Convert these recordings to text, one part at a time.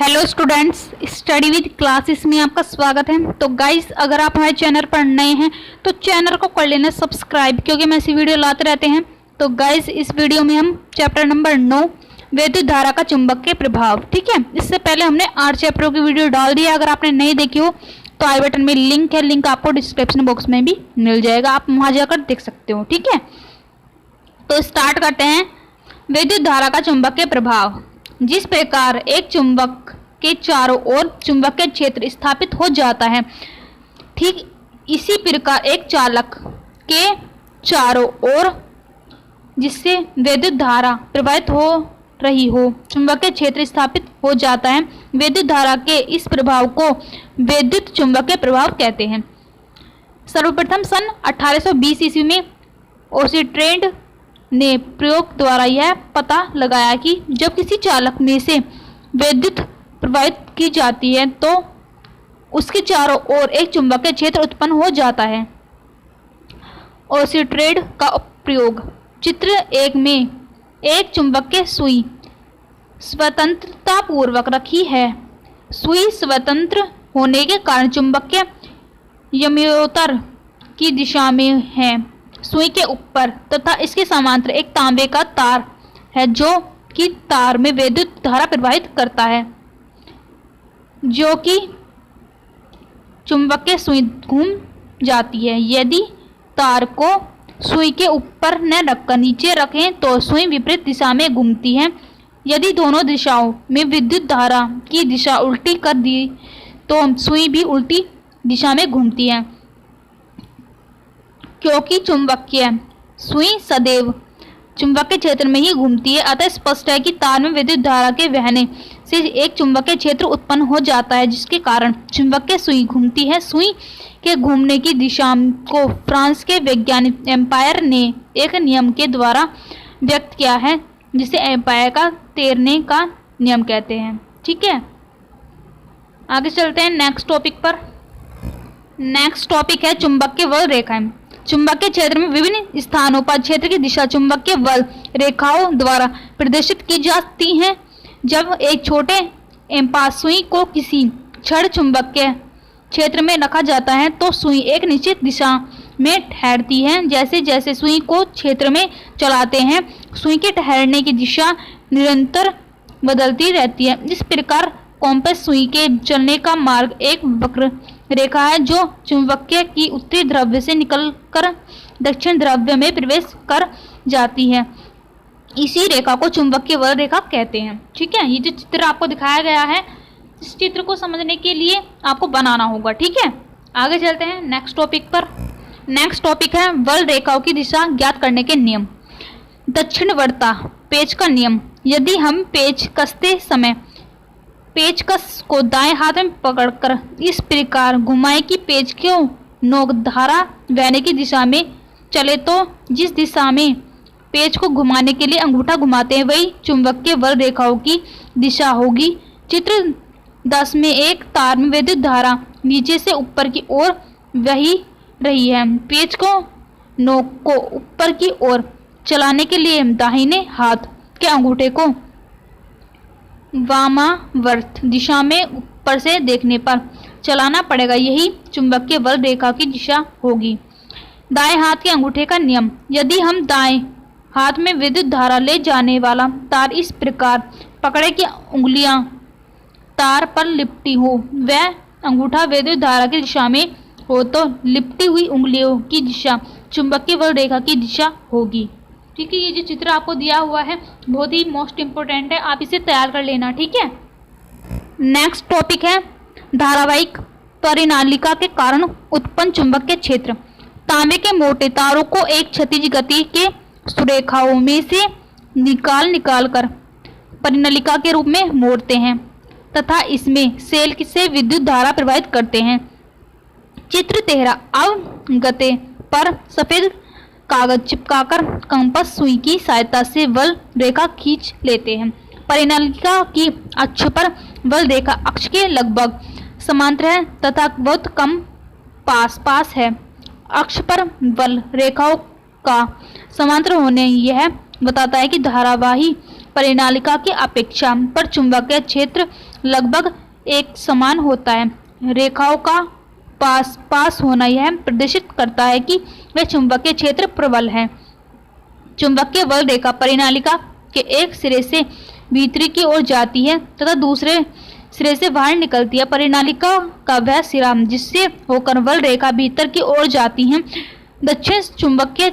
Hello students, study with classes में आपका स्वागत है। तो गाइस, अगर आप हमारे चैनल पर नए हैं तो चैनल को कर लेना सब्सक्राइब, क्योंकि मैं ऐसी वीडियो लाते रहते हैं। तो गाइस, इस वीडियो में हम चैप्टर नंबर 9 विद्युत धारा का चुंबक के प्रभाव, ठीक है। इससे पहले हमने 8 चैप्टरों की वीडियो डाल दी है। अगर आपने नहीं देखी हो तो आई बटन में लिंक है, लिंक आपको डिस्क्रिप्शन बॉक्स में भी मिल जाएगा, आप वहाँ जाकर देख सकते हो, ठीक है। तो स्टार्ट करते हैं। विद्युत धारा का चुंबक के प्रभाव। जिस प्रकार एक चुंबक के चारों ओर चुंबकीय क्षेत्र स्थापित हो जाता है, ठीक इसी प्रकार एक चालक के चारों ओर जिससे विद्युत धारा प्रवाहित हो रही हो चुंबकीय क्षेत्र स्थापित हो जाता है। विद्युत धारा के इस प्रभाव को विद्युत चुंबकीय प्रभाव कहते हैं। सर्वप्रथम सन 1820 ईस्वी में ओर्स्टेड ने प्रयोग द्वारा यह पता लगाया कि जब किसी चालक में से विद्युत प्रवाहित की जाती है तो उसके चारों ओर एक चुंबकीय क्षेत्र उत्पन्न हो जाता है। ओर्स्टेड का प्रयोग। चित्र 1 में एक चुंबकीय सुई स्वतंत्रतापूर्वक रखी है। सुई स्वतंत्र होने के कारण चुंबकीय यमोत्तर की दिशा में है। सुई के ऊपर तथा इसके समांतर एक तांबे का तार है जो कि तार में विद्युत धारा प्रवाहित करता है, जो कि चुंबकीय सुई घूम जाती है। यदि तार को सुई के ऊपर न रखकर नीचे रखें तो सुई विपरीत दिशा में घूमती है। यदि दोनों दिशाओं में विद्युत धारा की दिशा उल्टी कर दी तो सुई भी उल्टी दिशा में घूमती है। क्योंकि चुंबकीय सुई सदैव चुंबकीय क्षेत्र में ही घूमती है, अतः स्पष्ट है कि तार में विद्युत धारा के बहने से एक चुंबकीय क्षेत्र उत्पन्न हो जाता है, जिसके कारण चुंबकीय सुई घूमती है। सुई के घूमने की दिशा को फ्रांस के वैज्ञानिक एम्पायर ने एक नियम के द्वारा व्यक्त किया है, जिसे एम्पायर का तैरने का नियम कहते हैं, ठीक है। आगे चलते हैं नेक्स्ट टॉपिक पर। नेक्स्ट टॉपिक है चुंबकीय बल रेखाएं। चुंबकीय क्षेत्र में विभिन्न स्थानों पर क्षेत्र की दिशा चुंबकीय बल रेखाओं द्वारा प्रदर्शित की जाती है। जब एक छोटे एम्पायर सुई को किसी छड़ चुंबकीय क्षेत्र में रखा जाता है तो सुई एक निश्चित दिशा में ठहरती है। जैसे जैसे सुई को क्षेत्र में चलाते हैं, सुई के ठहरने की दिशा निरंतर बदलती रहती है। इस प्रकार कॉम्पस सुई के चलने का मार्ग एक वक्र रेखा है जो चुंबकीय की उत्तरी ध्रुव से निकलकर दक्षिण ध्रुव में प्रवेश कर जाती है। इसी रेखा को चुंबकीय बल रेखा कहते हैं, ठीक है। ये जो चित्र आपको दिखाया गया है, इस चित्र को समझने के लिए आपको बनाना होगा, ठीक है। आगे चलते हैं नेक्स्ट टॉपिक पर। नेक्स्ट टॉपिक है बल रेखाओं की दिशा ज्ञात करने के नियम। दक्षिणवर्ता पेच का नियम। यदि हम पेच कसते समय पेचकस को दाएं हाथ में पकड़कर इस प्रकार घुमाएं कि पेच की नोक धारा बहने की दिशा में चले तो जिस दिशा में पेच को घुमाने के लिए अंगूठा घुमाते हैं वही चुंबकीय बल रेखाओं की दिशा होगी। चित्र 10 में एक तार में विद्युत धारा नीचे से ऊपर की ओर बह रही है। पेच को नोक को ऊपर की ओर चलाने के लिए दाहिने हाथ के अंगूठे को वामावर्त दिशा में ऊपर से देखने पर चलाना पड़ेगा, यही चुंबकीय बल रेखा की दिशा होगी। दाएं हाथ के अंगूठे का नियम। यदि हम दाएं हाथ में विद्युत धारा ले जाने वाला तार इस प्रकार पकड़े कि उंगलियां तार पर लिपटी हो, वह अंगूठा विद्युत धारा की दिशा में हो तो लिपटी हुई उंगलियों की दिशा चुंबकीय बल रेखा की दिशा होगी, ठीक है। ये जो चित्र आपको दिया हुआ है बहुत ही मोस्ट इम्पोर्टेंट है, आप इसे तैयार कर लेना, ठीक है। नेक्स्ट टॉपिक है धारावाहिक परिनालिका के कारण उत्पन्न चुंबकीय क्षेत्र। तांबे के मोटे तारों को एक क्षैतिज गति के सुरेखाओं में से निकाल कर परिनालिका के रूप में मोड़ते हैं तथा इसमें सेल से विद्युत धारा प्रवाहित करते हैं। चित्र 13 अवगते पर सफेद कागज चिपकाकर कंपास सुई की सहायता से बल रेखा खींच लेते हैं। परिनालिका की अक्ष पर बल रेखा अक्ष के लगभग समांतर है तथा बहुत कम पास है। अक्ष पर बल रेखाओं का समांतर होने यह बताता है कि धारावाही परिनालिका की अपेक्षा पर चुंबकीय क्षेत्र लगभग एक समान होता है। रेखाओं का पास होना यह प्रदर्शित करता है कि वे चुंबकीय क्षेत्र प्रबल है। चुंबकीय बल रेखा परिनालिका के एक सिरे से भीतरी की ओर जाती है तथा दूसरे सिरे से बाहर निकलती है। परिनालिका का वह सिरा जिससे होकर बल रेखा भीतर की ओर जाती है दक्षिण चुंबकीय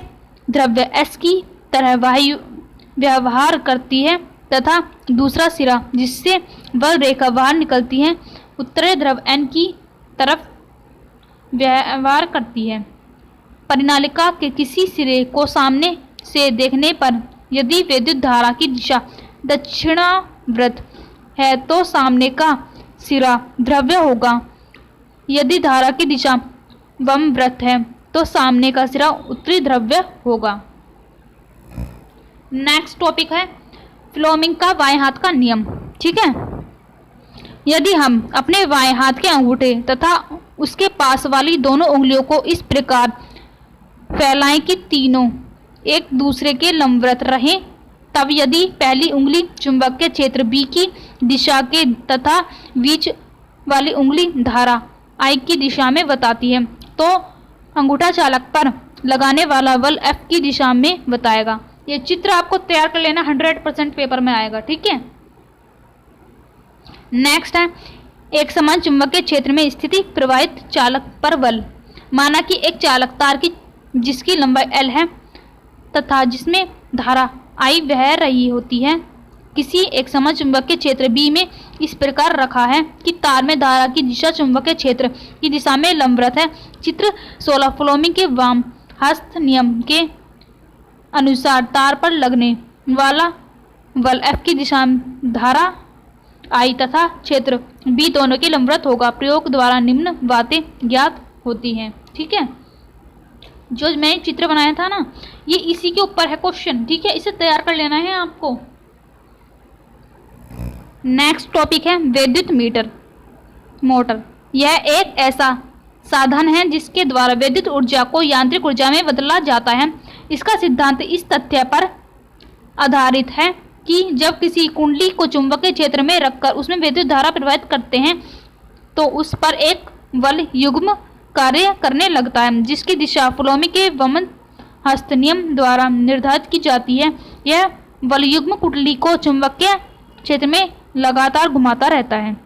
द्रव्य S की तरह वायु व्यवहार करती है तथा दूसरा सिरा जिससे बल रेखा बाहर निकलती है उत्तरी ध्रुव N की तरफ व्यवहार करती है। परिनालिका के किसी सिरे को सामने से देखने पर यदि विद्युत धारा की दिशा दक्षिणावर्त है तो सामने का सिरा ध्रुवीय होगा। यदि धारा की दिशा वामव्रत है तो सामने का सिरा उत्तरी ध्रुवीय होगा। नेक्स्ट टॉपिक है फ्लेमिंग का बाएं हाथ का नियम। ठीक है, यदि हम अपने बाएं हाथ के अंगूठे तथा उसके पास वाली दोनों उंगलियों को इस प्रकार फैलाएं कि तीनों एक दूसरे के लंबवत रहें, तब यदि पहली उंगली चुंबकीय क्षेत्र B की दिशा के तथा बीच वाली उंगली धारा I की दिशा में बताती है तो अंगूठा चालक पर लगाने वाला बल F की दिशा में बताएगा। ये चित्र आपको तैयार कर लेना, 100% पेपर में आएगा। ठीक है, नेक्स्ट है एक समान चुंबकीय क्षेत्र में स्थिति प्रवाहित चालक पर बल। माना कि एक चालक तार की जिसकी लंबाई L है तथा जिसमें धारा I बह रही होती है किसी एक समान चुंबकीय क्षेत्र B में इस प्रकार रखा है कि तार में धारा की दिशा चुंबकीय क्षेत्र की दिशा में लंबवत है। चित्र 16 फ्लेमिंग के वाम हस्त नियम के अनुसार तार पर लगने वाला बल F की दिशा धारा I तथा क्षेत्र B दोनों के लंबवत होगा। प्रयोग द्वारा निम्न बातें ज्ञात होती हैं। ठीक है, जो मैंने चित्र बनाया था ना ये इसी के ऊपर है क्वेश्चन। ठीक है, इसे तैयार कर लेना है आपको। नेक्स्ट टॉपिक है विद्युत मोटर। यह एक ऐसा साधन है जिसके द्वारा विद्युत ऊर्जा को यांत्रिक ऊर्जा में बदला जाता है। इसका सिद्धांत इस तथ्य पर आधारित है कि जब किसी कुंडली को चुंबकीय क्षेत्र में रखकर उसमें विद्युत धारा प्रवाहित करते हैं तो उस पर एक बल युग्म कार्य करने लगता है जिसकी दिशा फ्लेमिंग के वाम हस्त नियम द्वारा निर्धारित की जाती है। यह बल युग्म कुंडली को चुंबकीय क्षेत्र में लगातार घुमाता रहता है।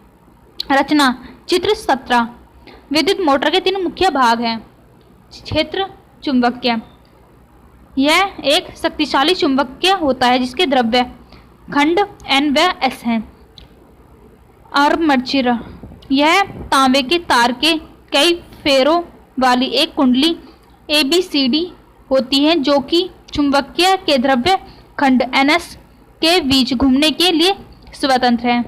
रचना चित्र 17। विद्युत मोटर के 3 मुख्य भाग हैं। क्षेत्र चुंबकीय, यह एक शक्तिशाली चुंबकीय होता है जिसके द्रव्य खंड N व S हैं। आर्मेचर, यह तांबे के तार के कई फेरों वाली एक कुंडली ABCD होती है जो कि चुंबकीय के द्रव्य खंड NS के बीच घूमने के लिए स्वतंत्र है।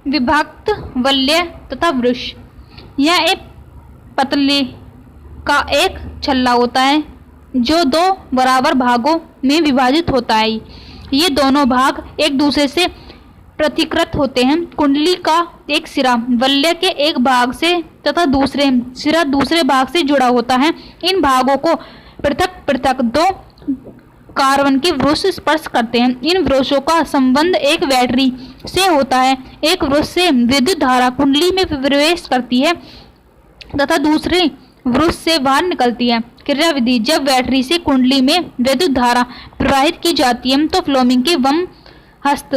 विभक्त वलय तथा वृष, यह एक पतले का एक छल्ला होता है जो 2 बराबर भागों में विभाजित होता है। ये दोनों भाग एक दूसरे से प्रतिकृत होते हैं। कुंडली का एक सिरा वलय के एक भाग से तथा दूसरे सिरा दूसरे भाग से जुड़ा होता है। इन भागों को पृथक पृथक 2 कार्बन के वृष स्पर्श करते हैं। इन वृषों का संबंध एक बैटरी से होता है। एक वृष से विद्युत धारा कुंडली में प्रवेश करती है तथा दूसरे वृष से बाहर निकलती है। क्रियाविधि, जब बैटरी से कुंडली में विद्युत धारा प्रवाहित की जाती है तो फ्लेमिंग के वाम हस्त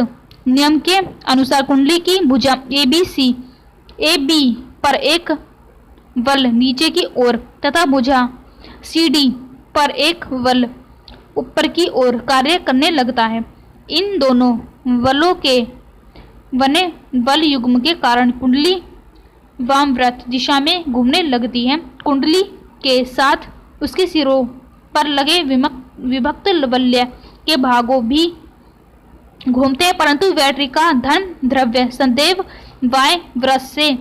नियम के अनुसार कुंडली की भुजा AB पर एक बल नीचे की ओर तथा भुजा CD पर एक बल ऊपर की ओर कार्य करने लगता है। इन दोनों बलों के बने बल युग्म के कारण कुंडली वामव्रत दिशा में घूमने लगती है। कुंडली के साथ उसके सिरों पर लगे विभक्त वलय के भागों भी घूमते हैं, परंतु बैटरी का धन द्रव्य सदैव बाएं वृत्त से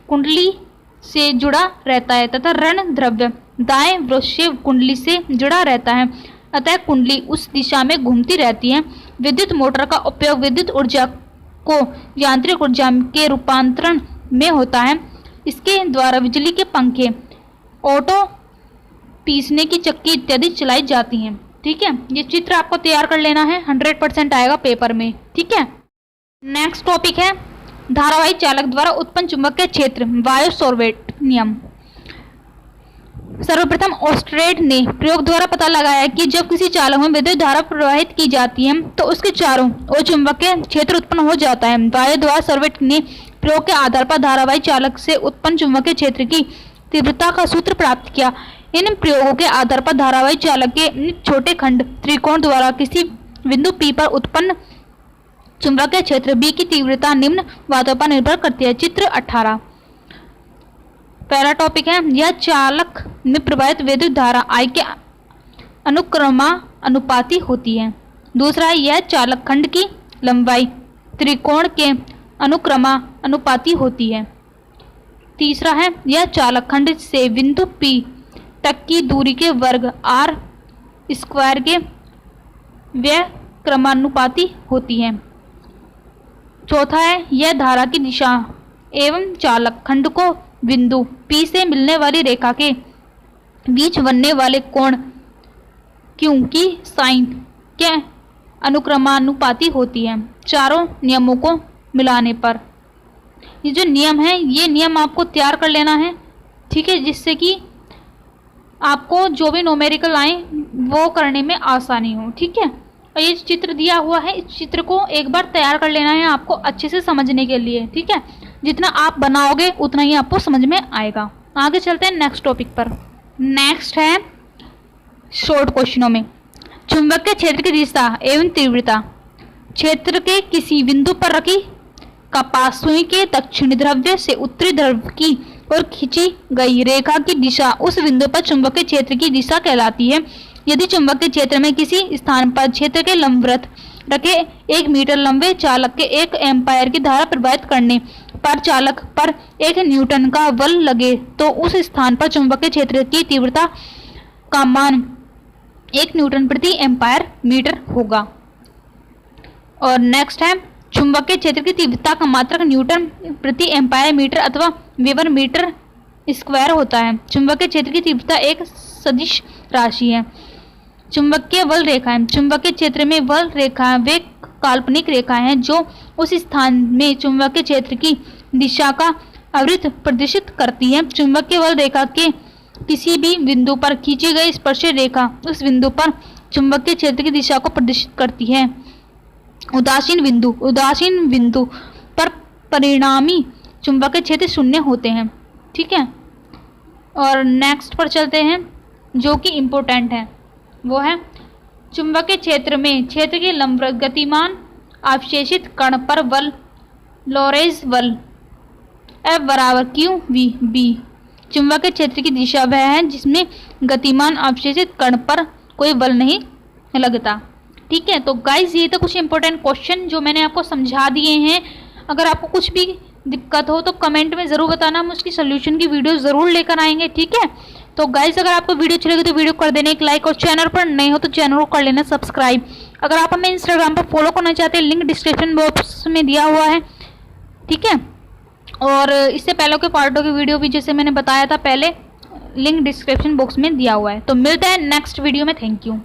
कुंडली से जुड़ा रहता है तथा ऋण द्रव्य दाएं वृत्त से कुंडली से जुड़ा रहता है। अतः कुंडली उस दिशा में घूमती रहती है। विद्युत मोटर का उपयोग विद्युत ऊर्जा को यांत्रिक ऊर्जा के रूपांतरण में होता है। इसके द्वारा बिजली के पंखे, ऑटो पीसने की चक्की इत्यादि चलाई जाती हैं। ठीक है, ये चित्र आपको तैयार कर लेना है, 100% आएगा पेपर में। ठीक है, नेक्स्ट टॉपिक है धारावाही चालक द्वारा उत्पन्न चुंबकीय क्षेत्र वायु सॉर्वेट नियम। सर्वप्रथम ऑस्ट्रेट ने प्रयोग द्वारा पता लगाया कि जब किसी चालक में विद्युत धारा प्रवाहित की जाती है तो उसके चारों ओर चुंबकीय क्षेत्र उत्पन्न हो जाता है। वायु द्वारा सॉर्वेट ने प्रयोग के आधार पर धारावाही चालक से उत्पन्न चुंबकीय क्षेत्र की तीव्रता का सूत्र प्राप्त किया। इन प्रयोगों के आधार पर धारावाही चालक के छोटे खंड त्रिकोण द्वारा किसी बिंदु P पर उत्पन्न चुंबकीय क्षेत्र B की तीव्रता निम्न बातों पर निर्भर करती है। चित्र 18। पहला टॉपिक है, यह चालक में प्रवाहित विद्युत धारा I के अनुक्रमानुपाती होती है। दूसरा है, यह चालक खंड की लंबाई त्रिकोण के अनुक्रमानुपाती होती है। तीसरा है, यह चालक खंड से बिंदु P तक की दूरी के वर्ग R स्क्वायर के व्यक्रमानुपाती होती है। चौथा है, यह धारा की दिशा एवं चालक खंड को बिंदु P से मिलने वाली रेखा के बीच बनने वाले कोण Q की साइन के अनुक्रमानुपाती होती है। चारों नियमों को मिलाने पर ये जो नियम है, ये नियम आपको तैयार कर लेना है। ठीक है, जिससे कि आपको जो भी न्यूमेरिकल आए वो करने में आसानी हो। ठीक है, और ये चित्र दिया हुआ है, इस चित्र को एक बार तैयार कर लेना है आपको अच्छे से समझने के लिए। ठीक है, जितना आप बनाओगे उतना ही आपको समझ में आएगा। आगे चलते हैं नेक्स्ट टॉपिक पर। नेक्स्ट है शॉर्ट क्वेश्चनों में चुंबकीय क्षेत्र की दिशा एवं तीव्रता। क्षेत्र के किसी बिंदु पर रखी कपास सुई के दक्षिणी ध्रुव से उत्तरी ध्रुव की ओर खींची गई रेखा की दिशा उस बिंदु पर चुंबकीय क्षेत्र की दिशा कहलाती है। यदि चुंबकीय क्षेत्र में किसी स्थान पर क्षेत्र के लंबवत रखे 1 मीटर लंबे चालक के 1 एम्पायर की धारा प्रवाहित करने पर चालक पर 1 न्यूटन का बल लगे तो उस स्थान पर चुंबकीय क्षेत्र की तीव्रता का मान 1 न्यूटन प्रति एम्पायर मीटर होगा। और नेक्स्ट है, चुंबकीय क्षेत्र की तीव्रता का मात्रक न्यूटन प्रति एम्पायर मीटर अथवा वेबर मीटर स्क्वायर होता है। चुंबकीय क्षेत्र की तीव्रता एक सदिश राशि है। चुंबकीय बल रेखाएं। चुंबकीय क्षेत्र में बल रेखाएं वे काल्पनिक रेखाएं हैं जो उस स्थान में चुंबकीय क्षेत्र की दिशा का आवृत्त प्रदर्शित करती है। चुंबकीय बल रेखा के किसी भी बिंदु पर खींची गई स्पर्श रेखा उस बिंदु पर चुंबकीय क्षेत्र की दिशा को प्रदर्शित करती है। उदासीन बिंदु पर परिणामी चुंबकीय क्षेत्र शून्य होते हैं। ठीक है, और नेक्स्ट पर चलते हैं जो कि इम्पोर्टेंट है, वो है चुंबकीय क्षेत्र में क्षेत्र के लंबवत गतिमान अवशेषित कण पर बल लोरेंज बल F बराबर Q V B। चुंबकीय क्षेत्र की दिशा वह है जिसमें गतिमान अवशेषित कण पर कोई बल नहीं लगता। ठीक है, तो गाइज ये तो कुछ इंपॉर्टेंट क्वेश्चन जो मैंने आपको समझा दिए हैं। अगर आपको कुछ भी दिक्कत हो तो कमेंट में ज़रूर बताना, हम उसकी सोल्यूशन की वीडियो ज़रूर लेकर आएंगे। ठीक है, तो गाइज अगर आपको वीडियो अच्छी लगी तो वीडियो कर देना एक लाइक, और चैनल पर नए हो तो चैनल को कर लेना सब्सक्राइब। अगर आप हमें इंस्टाग्राम पर फॉलो करना चाहते हैं, लिंक डिस्क्रिप्शन बॉक्स में दिया हुआ है। ठीक है, और इससे पहले के पार्टों की वीडियो भी जैसे मैंने बताया था पहले, लिंक डिस्क्रिप्शन बॉक्स में दिया हुआ है। तो मिलते हैं नेक्स्ट वीडियो में। Thank you.